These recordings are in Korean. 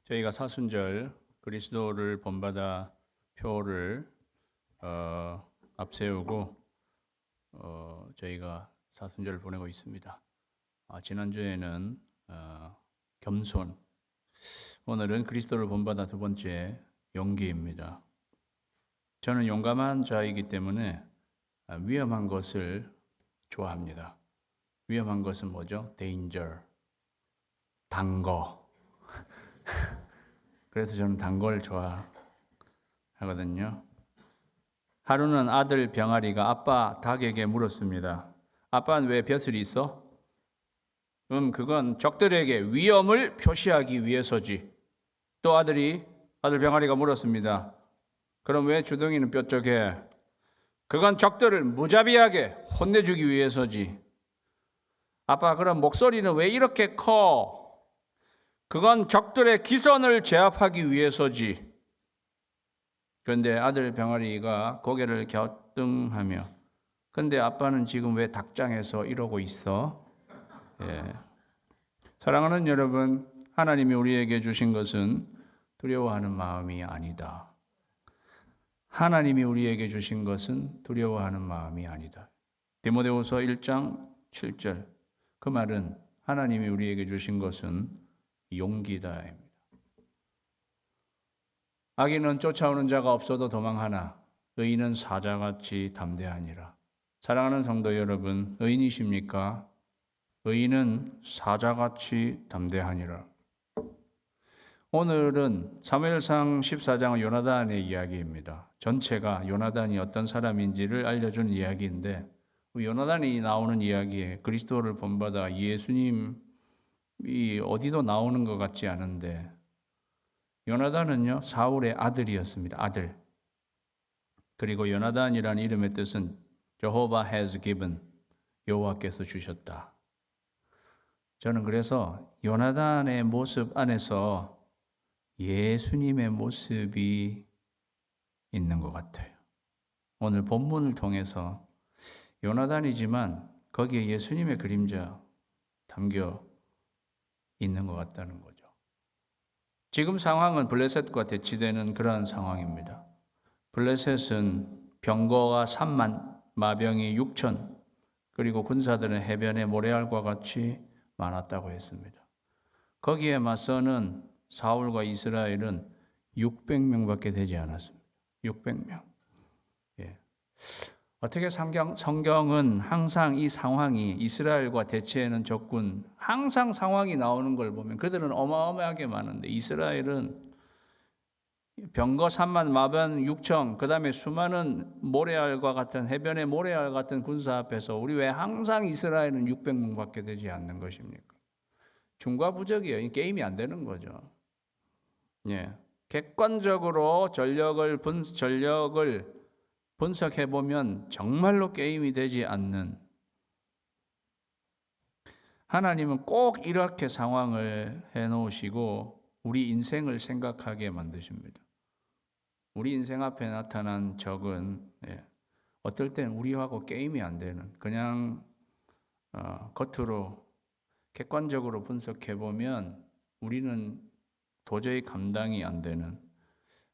저희가 사순절 그리스도를 본받아 표를 앞세우고 저희가 사순절을 보내고 있습니다. 지난주에는 겸손, 오늘은 그리스도를 본받아 두 번째 용기입니다. 저는 용감한 자이기 때문에 위험한 것을 좋아합니다. 위험한 것은 뭐죠? danger, 단 거. 그래서 저는 단 걸 좋아하거든요. 하루는 아들 병아리가 아빠 닭에게 물었습니다. 아빠는 왜 벼슬이 있어? 그건 적들에게 위험을 표시하기 위해서지. 또 아들 병아리가 물었습니다. 그럼 왜 주둥이는 뾰족해? 그건 적들을 무자비하게 혼내주기 위해서지. 아빠, 그럼 목소리는 왜 이렇게 커? 그건 적들의 기선을 제압하기 위해서지. 그런데 아들 병아리가 고개를 갸우뚱하며, 근데 아빠는 지금 왜 닭장에서 이러고 있어? 사랑하는 여러분, 하나님이 우리에게 주신 것은 두려워하는 마음이 아니다. 하나님이 우리에게 주신 것은 두려워하는 마음이 아니다. 디모데후서 1장 7절. 그 말은 하나님이 우리에게 주신 것은 용기다입니다. 악인은 쫓아오는 자가 없어도 도망하나 의인은 사자같이 담대하니라. 사랑하는 성도 여러분, 의인이십니까? 의인은 사자같이 담대하니라. 오늘은 사무엘상 14장은 요나단의 이야기입니다. 전체가 요나단이 어떤 사람인지를 알려준 이야기인데, 요나단이 나오는 이야기에 그리스도를 본받아 예수님이 어디도 나오는 것 같지 않은데, 요나단은요, 사울의 아들이었습니다. 아들. 그리고 요나단이라는 이름의 뜻은 Jehovah has given, 여호와께서 주셨다. 저는 그래서 요나단의 모습 안에서 예수님의 모습이 있는 것 같아요. 오늘 본문을 통해서 요나단이지만 거기에 예수님의 그림자 담겨 있는 것 같다는 거죠. 지금 상황은 블레셋과 대치되는 그러한 상황입니다. 블레셋은 병거가 3만, 마병이 6천, 그리고 군사들은 해변의 모래알과 같이 많았다고 했습니다. 거기에 맞서는 사울과 이스라엘은 600명밖에 되지 않았습니다. 600명. 어떻게 성경은 항상 이 상황이 이스라엘과 대치하는 적군, 항상 상황이 나오는 걸 보면 그들은 어마어마하게 많은데 이스라엘은 병거 3만, 마병 6천, 그 다음에 수많은 모래알과 같은, 해변의 모래알 같은 군사 앞에서 우리 왜 항상 이스라엘은 600명밖에 되지 않는 것입니까? 중과부적이에요. 이 게임이 안 되는 거죠. 객관적으로 전력을 분석해 보면 정말로 게임이 되지 않는, 하나님은 꼭 이렇게 상황을 해놓으시고 우리 인생을 생각하게 만드십니다. 우리 인생 앞에 나타난 적은 어떨 때는 우리하고 게임이 안 되는, 그냥 겉으로 객관적으로 분석해 보면 우리는 도저히 감당이 안 되는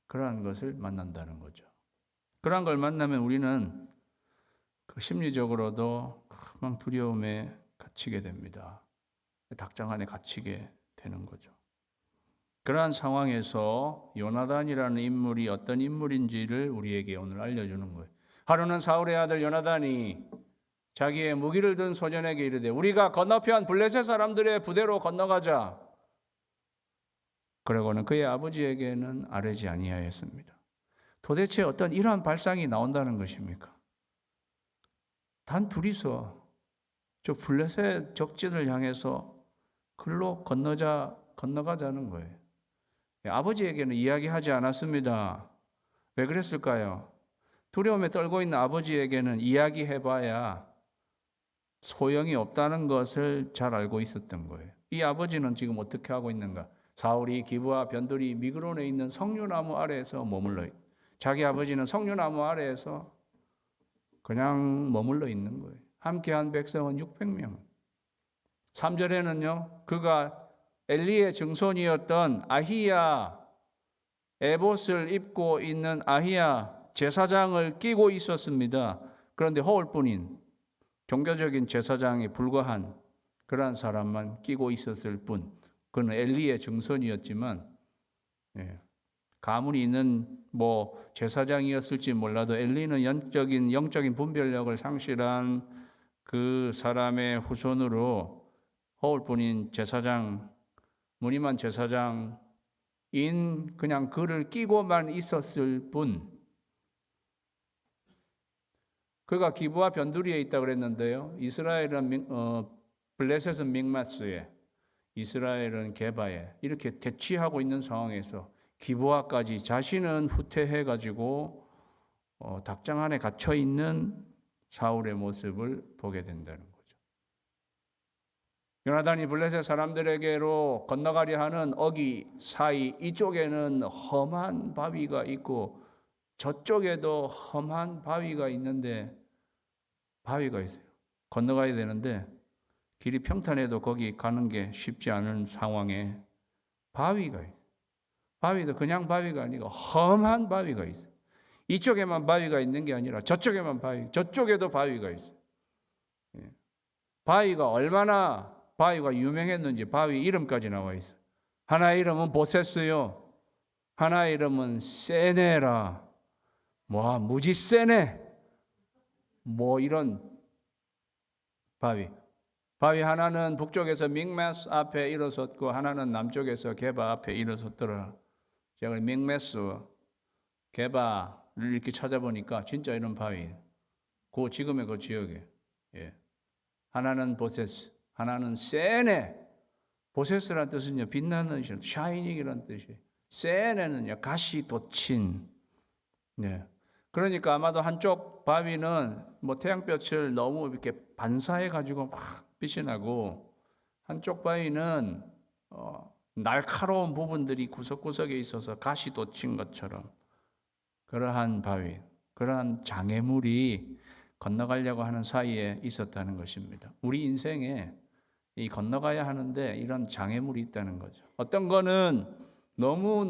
그러한 것을 만난다는 거죠. 그러한 걸 만나면 우리는 심리적으로도 큰 두려움에 갇히게 됩니다. 닭장 안에 갇히게 되는 거죠. 그러한 상황에서 요나단이라는 인물이 어떤 인물인지를 우리에게 오늘 알려주는 거예요. 하루는 사울의 아들 요나단이 자기의 무기를 든 소년에게 이르되 우리가 건너편 블레셋 사람들의 부대로 건너가자. 그러고는 그의 아버지에게는 아뢰지 아니하였습니다. 도대체 어떤 이러한 발상이 나온다는 것입니까? 단 둘이서 저 블레셋 적진을 향해서 글로 건너가자는 거예요. 아버지에게는 이야기하지 않았습니다. 왜 그랬을까요? 두려움에 떨고 있는 아버지에게는 이야기해봐야 소용이 없다는 것을 잘 알고 있었던 거예요. 이 아버지는 지금 어떻게 하고 있는가? 사울이 기브와 변두리 미그론에 있는 석류나무 아래에서 머물러 있고 자기 아버지는 석류나무 아래에서 그냥 머물러 있는 거예요. 함께한 백성은 600명. 3절에는요, 그가 엘리의 증손이었던 아히야, 에봇을 입고 있는 아히야 제사장을 끼고 있었습니다. 그런데 허울뿐인 종교적인 제사장에 불과한 그러한 사람만 끼고 있었을 뿐, 그는 엘리의 증손이었지만 가문이 있는 제사장이었을지 몰라도 엘리는 영적인 분별력을 상실한 그 사람의 후손으로 허울뿐인 제사장, 무늬만 제사장인 그냥 그를 끼고만 있었을 뿐, 그가 기브와 변두리에 있다 그랬는데요. 이스라엘은 블레셋은 믹마스에, 이스라엘은 게바에 이렇게 대치하고 있는 상황에서 기브와까지 자신은 후퇴해가지고 닭장 안에 갇혀 있는 사울의 모습을 보게 된다는 거죠. 요나단이 블레셋 사람들에게로 건너가려 하는 어기 사이, 이쪽에는 험한 바위가 있고 저쪽에도 험한 바위가 있는데, 바위가 있어요. 건너가야 되는데 길이 평탄해도 거기 가는 게 쉽지 않은 상황에 바위가 있어요. 바위도 그냥 바위가 아니고 험한 바위가 있어요. 이쪽에만 바위가 있는 게 아니라 저쪽에만 저쪽에도 바위가 있어요. 바위가 얼마나 바위가 유명했는지 바위 이름까지 나와 있어요. 하나의 이름은 보세스요, 하나의 이름은 세네라. 무지 세네. 이런 바위 하나는 북쪽에서 믹메스 앞에 일어섰고 하나는 남쪽에서 게바 앞에 일어섰더라. 제가 믹메스, 게바를 이렇게 찾아보니까 진짜 이런 바위, 지금의 그 지역에, 하나는 보세스, 하나는 세네. 보세스란 뜻은요, 빛나는, 샤이닝이란 뜻이에요. 세네는요, 가시 돋친. 그러니까 아마도 한쪽 바위는 태양볕을 너무 이렇게 반사해 가지고 막 빛이 나고, 한쪽 바위는 날카로운 부분들이 구석구석에 있어서 가시 돋친 것처럼, 그러한 바위, 그러한 장애물이 건너가려고 하는 사이에 있었다는 것입니다. 우리 인생에 이 건너가야 하는데 이런 장애물이 있다는 거죠. 어떤 거는 너무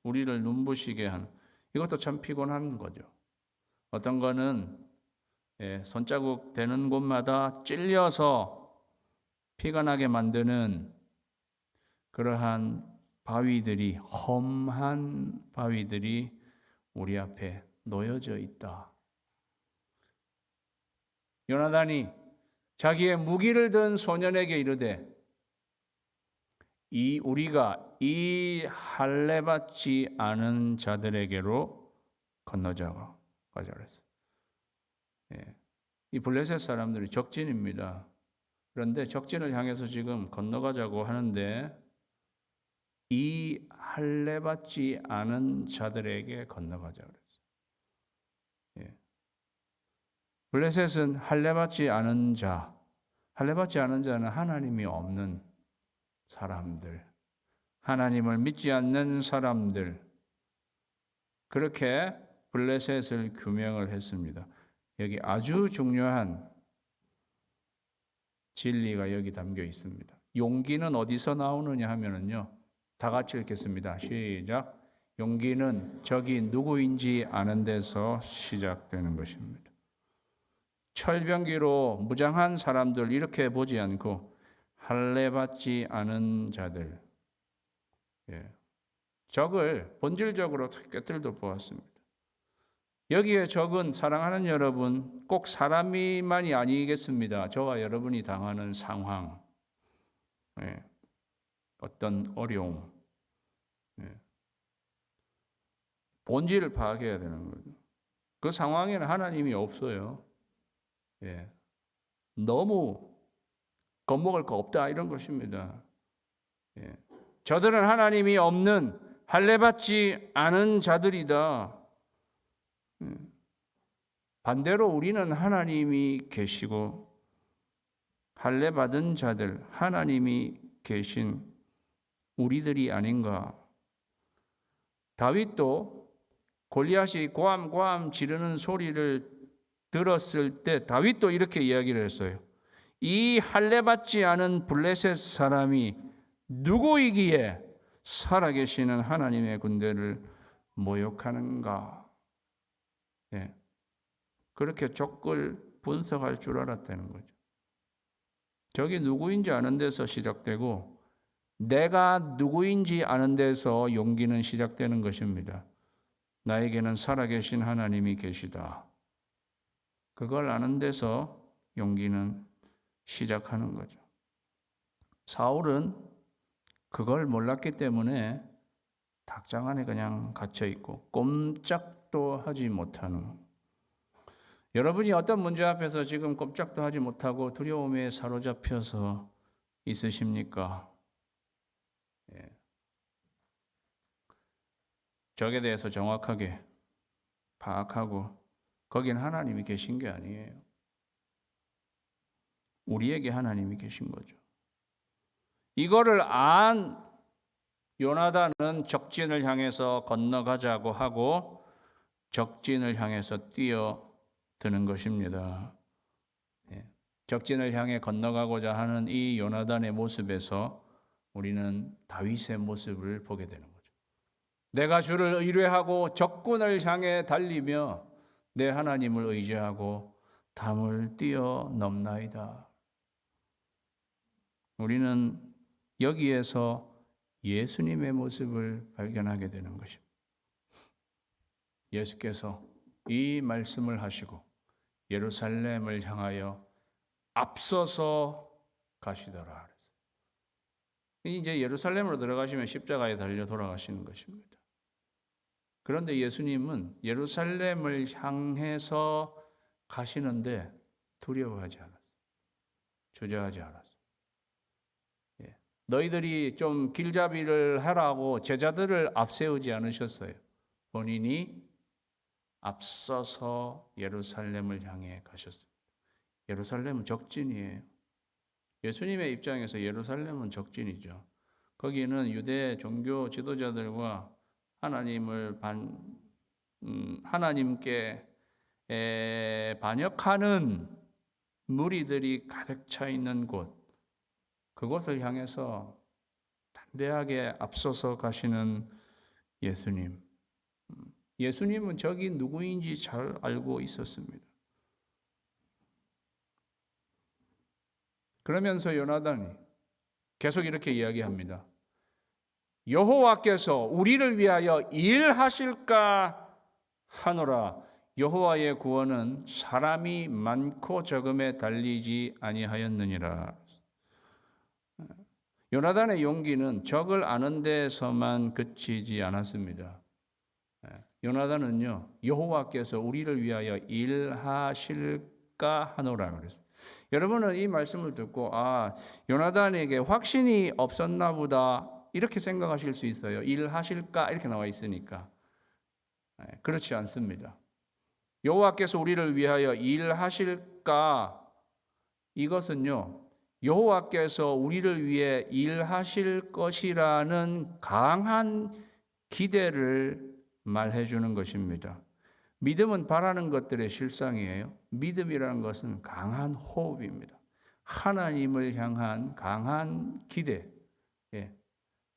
우리를 눈부시게 하는, 이것도 참 피곤한 거죠. 어떤 거는 손자국 되는 곳마다 찔려서 피가 나게 만드는 그러한 바위들이, 험한 바위들이 우리 앞에 놓여져 있다. 요나단이 자기의 무기를 든 소년에게 이르되, 우리가 이 할례 받지 않은 자들에게로 건너자고 가자 그랬어요. 이 블레셋 사람들이 적진입니다. 그런데 적진을 향해서 지금 건너가자고 하는데, 이 할례 받지 않은 자들에게 건너가자 그랬어요. 블레셋은 할례 받지 않은 자, 할례 받지 않은 자는 하나님이 없는 사람들, 하나님을 믿지 않는 사람들, 그렇게 블레셋을 규명을 했습니다. 여기 아주 중요한 진리가 여기 담겨 있습니다. 용기는 어디서 나오느냐 하면은요, 다 같이 읽겠습니다. 시작. 용기는 적이 누구인지 아는 데서 시작되는 것입니다. 철병기로 무장한 사람들 이렇게 보지 않고 할례 받지 않은 자들, 적을 본질적으로 꿰뚫어 보았습니다. 여기에 적은, 사랑하는 여러분, 꼭 사람이만이 아니겠습니다. 저와 여러분이 당하는 상황, 어떤 어려움, 본질을 파악해야 되는 거죠. 그 상황에는 하나님이 없어요. 너무 겁먹을 거 없다, 이런 것입니다. 저들은 하나님이 없는 할례 받지 않은 자들이다. 반대로 우리는 하나님이 계시고 할례 받은 자들, 하나님이 계신 우리들이 아닌가. 다윗도 골리앗이 고함고함 지르는 소리를 들었을 때 다윗도 이렇게 이야기를 했어요. 이 할례 받지 않은 블레셋 사람이 누구이기에 살아계시는 하나님의 군대를 모욕하는가? 예. 그렇게 적을 분석할 줄 알았다는 거죠. 저기 누구인지 아는 데서 시작되고 내가 누구인지 아는 데서 용기는 시작되는 것입니다. 나에게는 살아계신 하나님이 계시다. 그걸 아는 데서 용기는 시작하는 거죠. 사울은 그걸 몰랐기 때문에 닭장 안에 그냥 갇혀 있고 꼼짝도 하지 못하는. 여러분이 어떤 문제 앞에서 지금 꼼짝도 하지 못하고 두려움에 사로잡혀서 있으십니까? 예. 적에 대해서 정확하게 파악하고 거긴 하나님이 계신 게 아니에요. 우리에게 하나님이 계신 거죠. 이거를 안 요나단은 적진을 향해서 건너가자고 하고 적진을 향해서 뛰어드는 것입니다. 적진을 향해 건너가고자 하는 이 요나단의 모습에서 우리는 다윗의 모습을 보게 되는 거죠. 내가 주를 의뢰하고 적군을 향해 달리며 내 하나님을 의지하고 담을 뛰어넘나이다. 우리는 여기에서 예수님의 모습을 발견하게 되는 것입니다. 예수께서 이 말씀을 하시고 예루살렘을 향하여 앞서서 가시더라. 이제 예루살렘으로 들어가시면 십자가에 달려 돌아가시는 것입니다. 그런데 예수님은 예루살렘을 향해서 가시는데 두려워하지 않았어요. 주저하지 않았어요. 너희들이 좀 길잡이를 하라고 제자들을 앞세우지 않으셨어요. 본인이 앞서서 예루살렘을 향해 가셨습니다. 예루살렘은 적진이에요. 예수님의 입장에서 예루살렘은 적진이죠. 거기는 유대 종교 지도자들과 하나님께 반역하는 무리들이 가득 차 있는 곳, 그곳을 향해서 담대하게 앞서서 가시는 예수님. 예수님은 저기 누구인지 잘 알고 있었습니다. 그러면서 요나단이 계속 이렇게 이야기합니다. 여호와께서 우리를 위하여 일하실까 하노라. 여호와의 구원은 사람이 많고 적음에 달리지 아니하였느니라. 요나단의 용기는 적을 아는 데서만 그치지 않았습니다. 요나단은요, 여호와께서 우리를 위하여 일하실까 하노라 그랬어요. 여러분은 이 말씀을 듣고 요나단에게 확신이 없었나 보다 이렇게 생각하실 수 있어요. 일하실까 이렇게 나와 있으니까. 그렇지 않습니다. 여호와께서 우리를 위하여 일하실까, 이것은요, 여호와께서 우리를 위해 일하실 것이라는 강한 기대를 말해 주는 것입니다. 믿음은 바라는 것들의 실상이에요. 믿음이라는 것은 강한 호흡입니다. 하나님을 향한 강한 기대.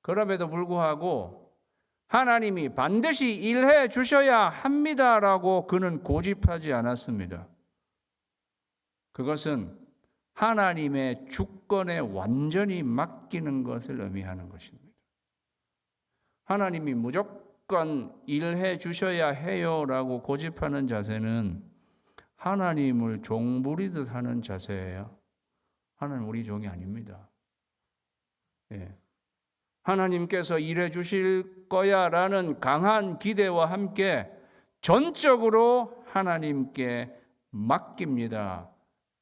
그럼에도 불구하고 하나님이 반드시 일해 주셔야 합니다라고 그는 고집하지 않았습니다. 그것은 하나님의 주권에 완전히 맡기는 것을 의미하는 것입니다. 하나님이 무조건 일해 주셔야 해요라고 고집하는 자세는 하나님을 종 부리듯 하는 자세예요. 하나님 우리 종이 아닙니다. 하나님께서 일해 주실 거야라는 강한 기대와 함께 전적으로 하나님께 맡깁니다.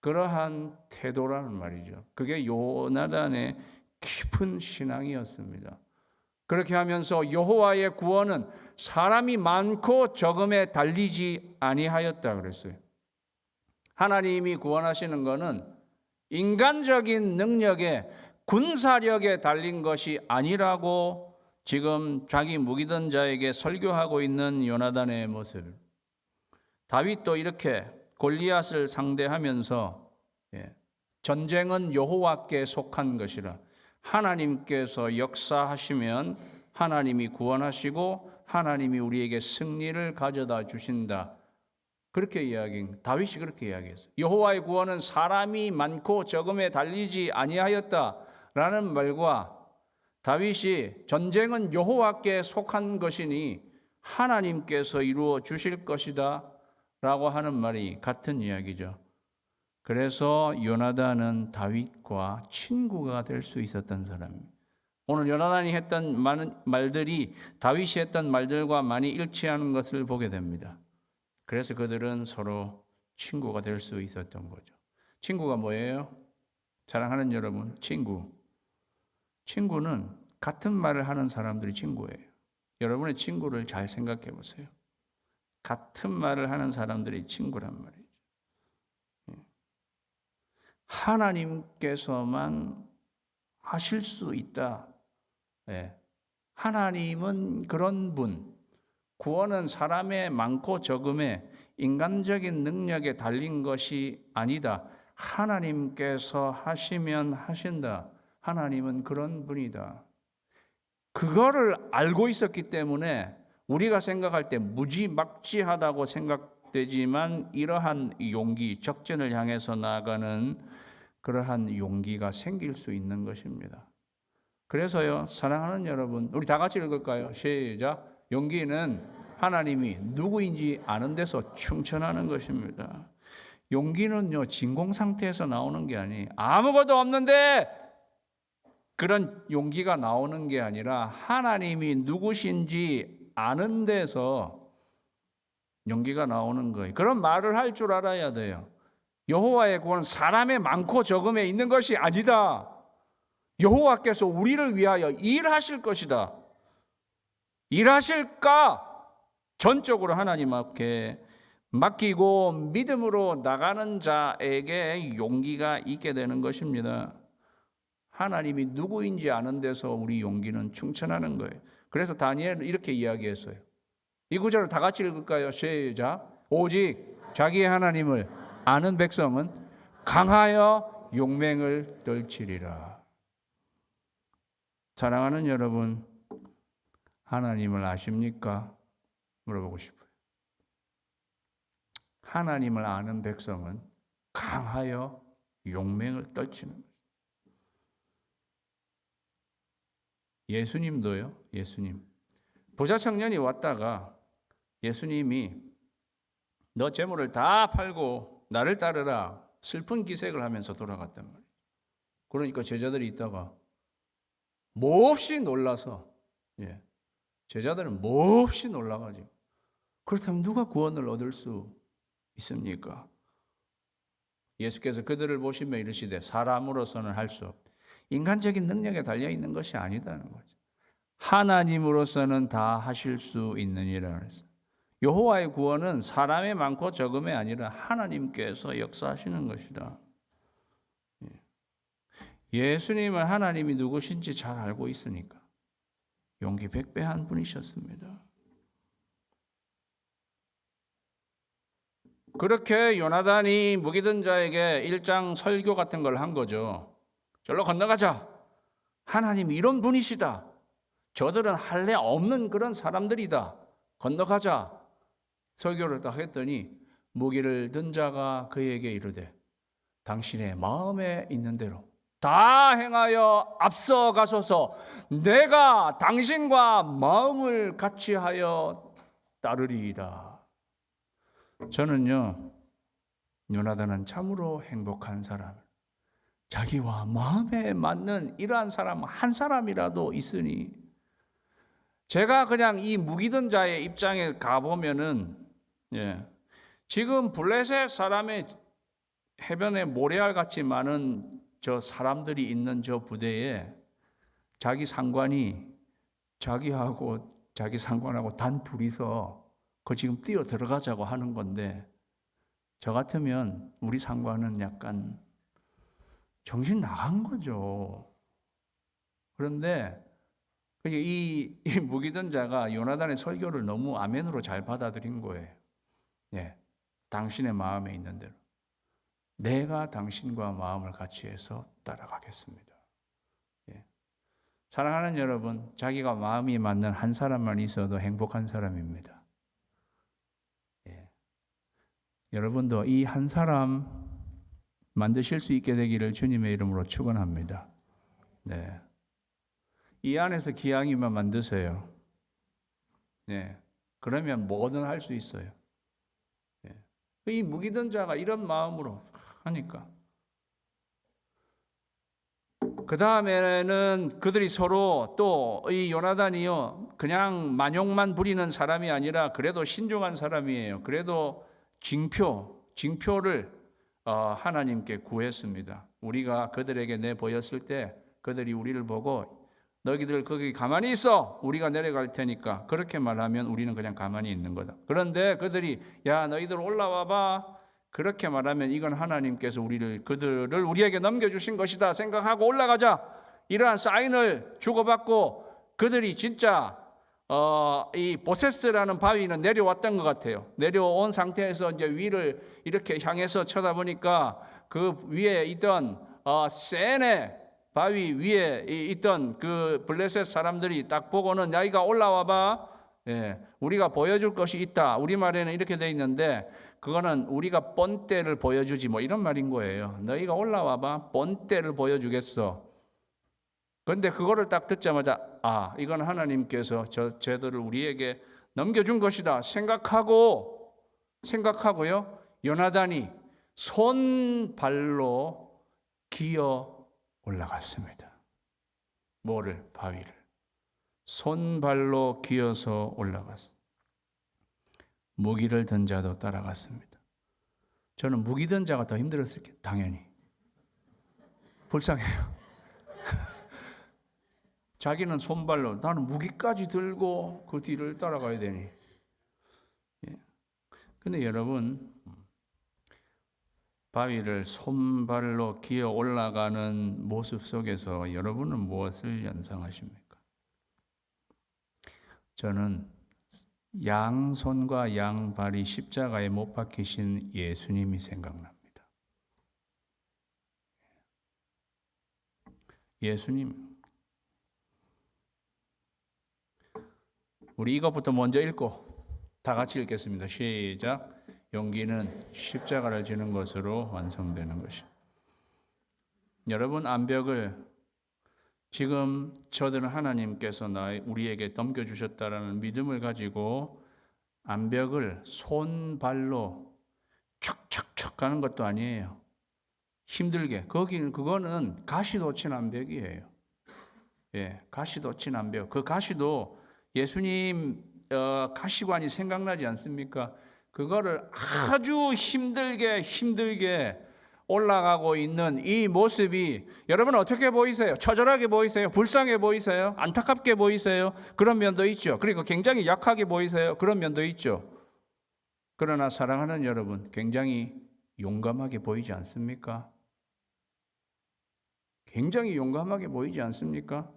그러한 태도라는 말이죠. 그게 요나단의 깊은 신앙이었습니다. 그렇게 하면서 여호와의 구원은 사람이 많고 적음에 달리지 아니하였다 그랬어요. 하나님이 구원하시는 것은 인간적인 능력에 군사력에 달린 것이 아니라고 지금 자기 무기던 자에게 설교하고 있는 요나단의 모습. 다윗도 이렇게 골리앗을 상대하면서 전쟁은 여호와께 속한 것이라, 하나님께서 역사하시면 하나님이 구원하시고 하나님이 우리에게 승리를 가져다 주신다. 그렇게 다윗이 그렇게 이야기했어요. 여호와의 구원은 사람이 많고 적음에 달리지 아니하였다라는 말과 다윗이 전쟁은 여호와께 속한 것이니 하나님께서 이루어 주실 것이다 라고 하는 말이 같은 이야기죠. 그래서 요나단은 다윗과 친구가 될 수 있었던 사람입니다. 오늘 요나단이 했던 많은 말들이 다윗이 했던 말들과 많이 일치하는 것을 보게 됩니다. 그래서 그들은 서로 친구가 될 수 있었던 거죠. 친구가 뭐예요? 사랑하는 여러분, 친구는 같은 말을 하는 사람들이 친구예요. 여러분의 친구를 잘 생각해 보세요. 같은 말을 하는 사람들이 친구란 말이죠. 하나님께서만 하실 수 있다. 하나님은 그런 분, 구원은 사람의 많고 적음에 인간적인 능력에 달린 것이 아니다. 하나님께서 하시면 하신다. 하나님은 그런 분이다. 그거를 알고 있었기 때문에 우리가 생각할 때 무지막지하다고 생각되지만 이러한 용기, 적전을 향해서 나아가는 그러한 용기가 생길 수 있는 것입니다. 그래서요, 사랑하는 여러분, 우리 다 같이 읽을까요? 시작. 용기는 하나님이 누구인지 아는 데서 충천하는 것입니다. 용기는요, 진공 상태에서 나오는 게 아니에요. 아무것도 없는데 그런 용기가 나오는 게 아니라 하나님이 누구신지 아는 데서 용기가 나오는 거예요. 그런 말을 할 줄 알아야 돼요. 여호와의 구원은 사람의 많고 적음에 있는 것이 아니다. 여호와께서 우리를 위하여 일하실 것이다. 일하실까? 전적으로 하나님 앞에 맡기고 믿음으로 나가는 자에게 용기가 있게 되는 것입니다. 하나님이 누구인지 아는 데서 우리 용기는 충천하는 거예요. 그래서 다니엘은 이렇게 이야기했어요. 이 구절을 다 같이 읽을까요? 시작. 오직 자기의 하나님을 아는 백성은 강하여 용맹을 떨치리라. 사랑하는 여러분, 하나님을 아십니까? 물어보고 싶어요. 하나님을 아는 백성은 강하여 용맹을 떨치는 거예요. 예수님도요. 예수님. 부자 청년이 왔다가 예수님이 너 재물을 다 팔고 나를 따르라 슬픈 기색을 하면서 돌아갔단 말이에요. 그러니까 제자들이 있다가 몹시 놀라서 제자들은 몹시 놀라가지고 그렇다면 누가 구원을 얻을 수 있습니까? 예수께서 그들을 보시며 이르시되 사람으로서는 할 수 없다. 인간적인 능력에 달려있는 것이 아니다는 거죠. 하나님으로서는 다 하실 수 있느니라 그랬어요. 여호와의 구원은 사람의 많고 적음이 아니라 하나님께서 역사하시는 것이다. 예수님은 하나님이 누구신지 잘 알고 있으니까 용기 백배한 분이셨습니다. 그렇게 요나단이 무기든 자에게 일장 설교 같은 걸 한 거죠. 절로 건너가자. 하나님 이런 분이시다. 저들은 할례 없는 그런 사람들이다. 건너가자. 설교를 딱 했더니 무기를 든 자가 그에게 이르되 당신의 마음에 있는 대로 다 행하여 앞서가소서. 내가 당신과 마음을 같이 하여 따르리이다. 저는요, 요나단은 참으로 행복한 사람, 자기와 마음에 맞는 이러한 사람 한 사람이라도 있으니, 제가 그냥 이 무기든 자의 입장에 가보면은 지금 블레셋 사람의 해변에 모래알 같이 많은 저 사람들이 있는 저 부대에 자기 상관이 자기 상관하고 단 둘이서 그 지금 뛰어 들어가자고 하는 건데, 저 같으면 우리 상관은 약간 정신 나간 거죠. 그런데 이 무기든 자가 요나단의 설교를 너무 아멘으로 잘 받아들인 거예요. 당신의 마음에 있는 대로 내가 당신과 마음을 같이 해서 따라가겠습니다. 사랑하는 여러분, 자기가 마음이 맞는 한 사람만 있어도 행복한 사람입니다. 예. 여러분도 이 한 사람 만드실 수 있게 되기를 주님의 이름으로 축원합니다. 네. 이 안에서 기왕이면 만드세요. 네. 그러면 뭐든 할 수 있어요. 네. 이 무기든 자가 이런 마음으로 하니까. 그 다음에는 그들이 서로 또 이 요나단이요, 그냥 만용만 부리는 사람이 아니라 그래도 신중한 사람이에요. 그래도 징표를 하나님께 구했습니다. 우리가 그들에게 내보였을 때 그들이 우리를 보고 너희들 거기 가만히 있어, 우리가 내려갈 테니까, 그렇게 말하면 우리는 그냥 가만히 있는 거다. 그런데 그들이 야 너희들 올라와 봐, 그렇게 말하면 이건 하나님께서 그들을 우리에게 넘겨주신 것이다 생각하고 올라가자, 이러한 사인을 주고받고 그들이 진짜 이 보세스라는 바위는 내려왔던 것 같아요. 내려온 상태에서 이제 위를 이렇게 향해서 쳐다보니까 그 위에 있던 세네 바위 위에 있던 그 블레셋 사람들이 딱 보고는 너희가 올라와 봐. 예, 우리가 보여줄 것이 있다. 우리말에는 이렇게 돼 있는데 그거는 우리가 본때를 보여주지 뭐 이런 말인 거예요. 너희가 올라와 봐. 본때를 보여주겠어. 그런데 그거를 딱 듣자마자 이건 하나님께서 쟤들을 우리에게 넘겨준 것이다 생각하고요. 요나단이 손발로 기어 올라갔습니다. 뭐를? 바위를. 손발로 기어서 올라갔습니다. 무기를 든 자도 따라갔습니다. 저는 무기 든 자가 더 힘들었을 거예요. 당연히. 불쌍해요. 자기는 손발로, 나는 무기까지 들고 그 뒤를 따라가야 되니. 근데 여러분, 바위를 손발로 기어 올라가는 모습 속에서 여러분은 무엇을 연상하십니까? 저는 양손과 양발이 십자가에 못 박히신 예수님이 생각납니다. 예수님. 우리 이것부터 먼저 읽고 다 같이 읽겠습니다. 시작. 용기는 십자가를 지는 것으로 완성되는 것입니다. 여러분, 암벽을 지금 저들은 하나님께서 우리에게 넘겨주셨다라는 믿음을 가지고 암벽을 손발로 척척척 가는 것도 아니에요. 힘들게. 그거는 가시도 친 암벽이에요. 예, 가시도 친 암벽. 그 가시도 예수님 가시관이 생각나지 않습니까? 그거를 아주 힘들게 올라가고 있는 이 모습이 여러분 어떻게 보이세요? 처절하게 보이세요? 불쌍해 보이세요? 안타깝게 보이세요? 그런 면도 있죠. 그리고 굉장히 약하게 보이세요? 그런 면도 있죠. 그러나 사랑하는 여러분, 굉장히 용감하게 보이지 않습니까? 굉장히 용감하게 보이지 않습니까?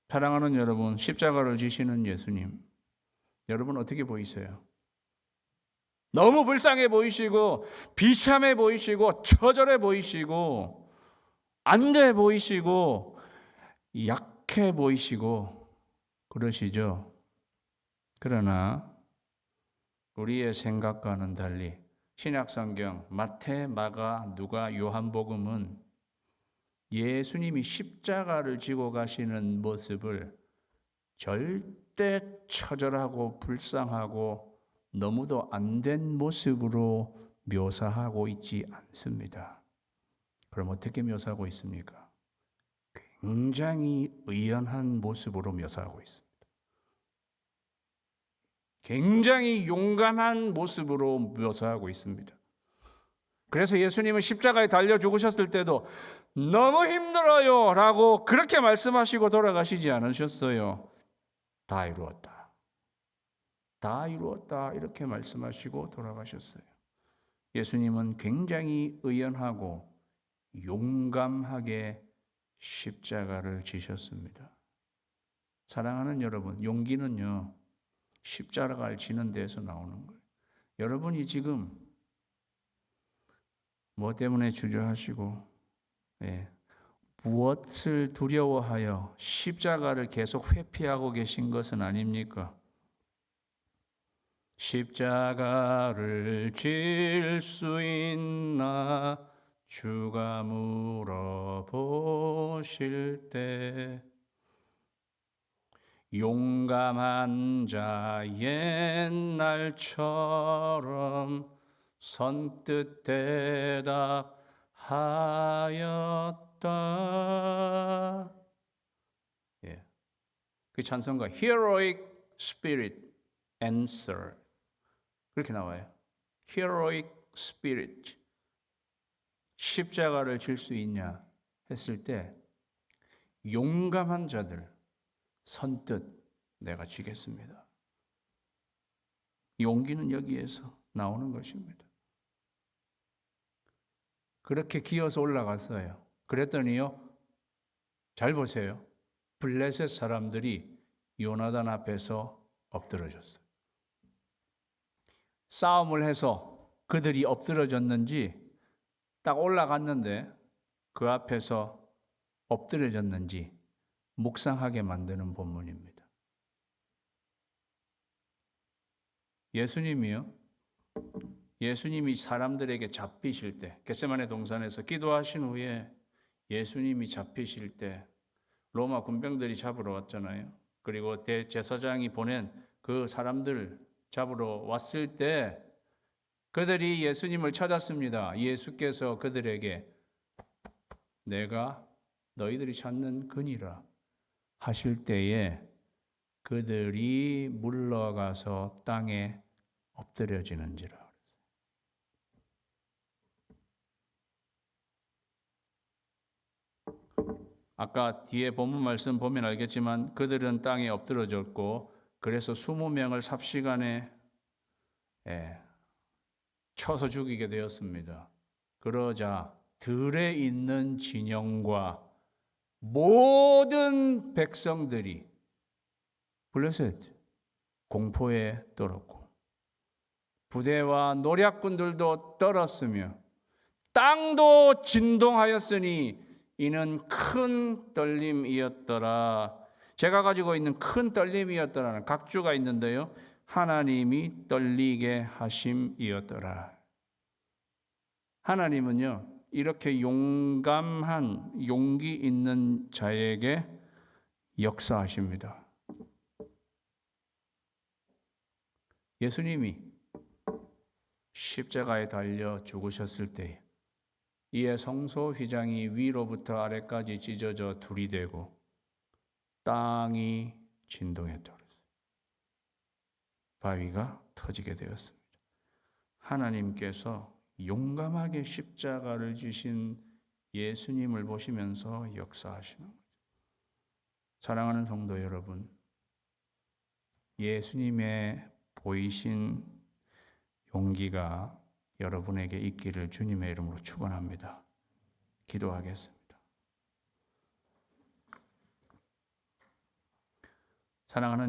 사랑하는 여러분, 십자가를 지시는 예수님, 여러분 어떻게 보이세요? 너무 불쌍해 보이시고 비참해 보이시고 처절해 보이시고 안 돼 보이시고 약해 보이시고 그러시죠. 그러나 우리의 생각과는 달리 신약성경 마태, 마가, 누가, 요한복음은 예수님이 십자가를 지고 가시는 모습을 절대 처절하고 불쌍하고 너무도 안 된 모습으로 묘사하고 있지 않습니다. 그럼 어떻게 묘사하고 있습니까? 굉장히 의연한 모습으로 묘사하고 있습니다. 굉장히 용감한 모습으로 묘사하고 있습니다. 그래서 예수님은 십자가에 달려 죽으셨을 때도 너무 힘들어요 라고 그렇게 말씀하시고 돌아가시지 않으셨어요. 다 이루었다. 다 이루었다 이렇게 말씀하시고 돌아가셨어요. 예수님은 굉장히 의연하고 용감하게 십자가를 지셨습니다. 사랑하는 여러분, 용기는요 십자가를 지는 데에서 나오는 거예요. 여러분이 지금 뭐 때문에 주저하시고 무엇을 두려워하여 십자가를 계속 회피하고 계신 것은 아닙니까? 십자가를 질 수 있나 주가 물어보실 때 용감한 자 옛날처럼 선뜻 대답하였다. 예. 그 찬송가 Heroic Spirit Answer 그렇게 나와요. Heroic Spirit 십자가를 질 수 있냐 했을 때 용감한 자들 선뜻 내가 지겠습니다. 용기는 여기에서 나오는 것입니다. 그렇게 기어서 올라갔어요. 그랬더니요, 잘 보세요. 블레셋 사람들이 요나단 앞에서 엎드러졌어요. 싸움을 해서 그들이 엎드러졌는지 딱 올라갔는데 그 앞에서 엎드려졌는지 묵상하게 만드는 본문입니다. 예수님이 사람들에게 잡히실 때, 겟세마네 동산에서 기도하신 후에 예수님이 잡히실 때 로마 군병들이 잡으러 왔잖아요. 그리고 대제사장이 보낸 그 사람들 잡으러 왔을 때 그들이 예수님을 찾았습니다. 예수께서 그들에게 내가 너희들이 찾는 그니라 하실 때에 그들이 물러가서 땅에 엎드려지는지라. 아까 뒤에 본문 말씀 보면 알겠지만 그들은 땅에 엎드러졌고 그래서 20명을 삽시간에 쳐서 죽이게 되었습니다. 그러자 들에 있는 진영과 모든 백성들이 블레셋 공포에 떨었고 부대와 노략군들도 떨었으며 땅도 진동하였으니 이는 큰 떨림이었더라. 제가 가지고 있는 큰 떨림이었더라는 각주가 있는데요. 하나님이 떨리게 하심이었더라. 하나님은요, 이렇게 용감한 용기 있는 자에게 역사하십니다. 예수님이 십자가에 달려 죽으셨을 때 이에 성소 휘장이 위로부터 아래까지 찢어져 둘이 되고 땅이 진동했다. 바위가 터지게 되었습니다. 하나님께서 용감하게 십자가를 지신 예수님을 보시면서 역사하시는 거죠. 사랑하는 성도 여러분, 예수님의 보이신 용기가 여러분에게 있기를 주님의 이름으로 축원합니다. 기도하겠습니다. 사랑하는